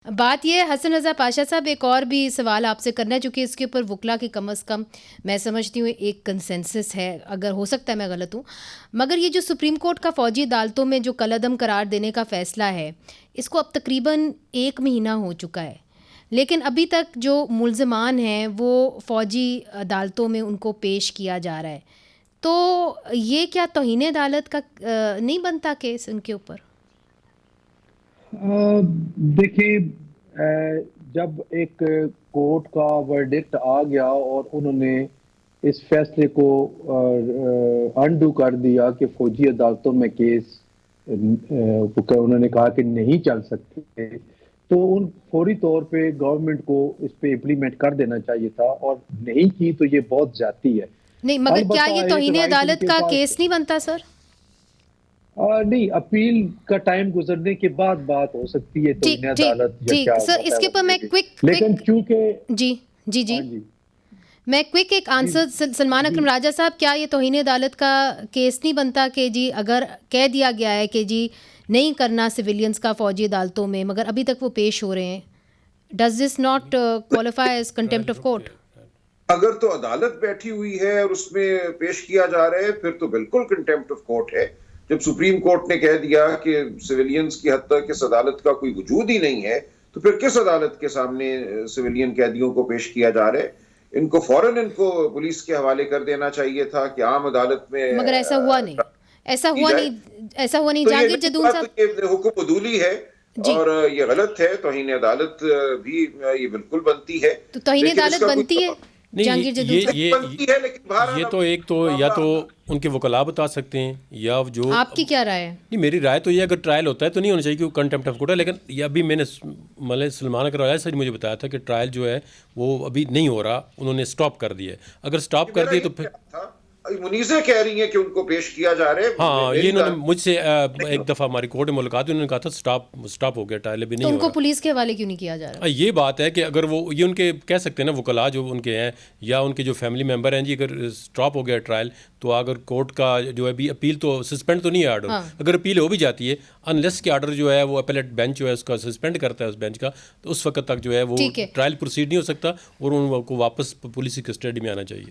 बात ये है हसन रज़ा पाशा साहब, एक और भी सवाल आपसे करना है, चूँकि इसके ऊपर वकला की कम से कम मैं समझती हूँ एक कंसेंसस है, अगर हो सकता है मैं गलत हूँ, मगर ये जो सुप्रीम कोर्ट का फ़ौजी अदालतों में जो कलअदम करार देने का फ़ैसला है, इसको अब तकरीबन 1 महीना हो चुका है, लेकिन अभी तक जो मुल्ज़मान हैं वो फ़ौजी अदालतों में उनको पेश किया जा रहा है। तो ये क्या तौहीन अदालत का नहीं बनता केस उनके ऊपर? देखिए, जब एक कोर्ट का वर्डिक्ट आ गया और उन्होंने इस फैसले को अनडू कर दिया कि फौजी अदालतों में केस उन्होंने कहा कि नहीं चल सकते, तो उन फौरी तौर पे गवर्नमेंट को इस पे इम्प्लीमेंट कर देना चाहिए था, और नहीं की तो ये बहुत ज्यादती है। नहीं, मगर क्या अलबत्ता ये एक तौहीन राइट अदालत उनके का पास केस नहीं बनता सर? नहीं, अपील का टाइम गुजरने के बाद बात हो सकती है ठीक तौहीन ठीक अदालत या ठीक क्या सर, इसके ऊपर मैं लेकिन क्विक चूंकि जी जी जी हाँ जी मैं क्विक एक जी आंसर सलमान जी अकरम राजा साहब, क्या ये तौहीन अदालत का केस नहीं बनता कि जी अगर कह दिया गया है कि जी नहीं करना सिविलियंस का फ़ौजी अदालतों में, मगर अभी तक वो पेश हो रहे हैं, does this not qualify as contempt of court? अगर तो अदालत बैठी हुई है और उसमें पेश किया जा रहा है, फिर तो बिल्कुल कंटेम्प्ट ऑफ कोर्ट है। जब सुप्रीम कोर्ट ने कह दिया कि सिविलियंस की हद तक इस अदालत का कोई वजूद ही नहीं है, तो फिर किस अदालत के सामने सिविलियन कैदियों को पेश किया जा रहा है? इनको फौरन इनको पुलिस के हवाले कर देना चाहिए था कि आम अदालत में मगर ऐसा हुआ नहीं, ऐसा की हुआ जाए। नहीं, ऐसा हुआ नहीं। तो ये जहांगीर नहीं जदून हुआ, साहब तो ये हुक्म अदूली है जी, और ये गलत है। तौहीन अदालत भी ये बिल्कुल बनती है, तो तौहीन लेकिन अदालत इसका कोई बनती है नहीं, जहांगीर जदून साहब? बनती है, लेकिन बहरहाल ये अब तो एक तो या तो उनके वकला बता सकते हैं, या जो आपकी क्या राय है? नहीं, मेरी राय तो ये अगर ट्रायल होता है तो नहीं होना चाहिए क्योंकि कंटेम्प्ट ऑफ कोर्ट है। लेकिन ये अभी मैंने मतलब सलमान अकरम राजा सर मुझे बताया था कि ट्रायल जो है वो अभी नहीं हो रहा, उन्होंने स्टॉप कर दिया है। अगर स्टॉप कर दिए तो फिर मुनीज़े कह रही हैं कि उनको पेश किया जा रहा है। हाँ, ये इन्होंने मुझसे एक दफ़ा हमारी कोर्ट में मुलाकात हुई, उन्होंने कहा था स्टॉप हो गया, ट्रायल अभी तो नहीं हो उनको रहा। पुलिस के हवाले क्यों नहीं किया जा रहा? ये बात है कि अगर वो ये उनके कह सकते हैं ना वकला जो उनके हैं या उनके जो फैमिली मेंबर हैं जी, अगर स्टॉप हो गया ट्रायल तो अगर कोर्ट का जो है भी अपील तो सस्पेंड तो नहीं है आर्डर। हाँ। अगर अपील हो भी जाती है, अनलेस के आर्डर जो है वो अपीलेट बेंच जो है उसका सस्पेंड करता है उस बेंच का, तो उस वक्त तक जो है वो ठीक है। ट्रायल प्रोसीड नहीं हो सकता और उनको वापस पुलिस की कस्टडी में आना चाहिए।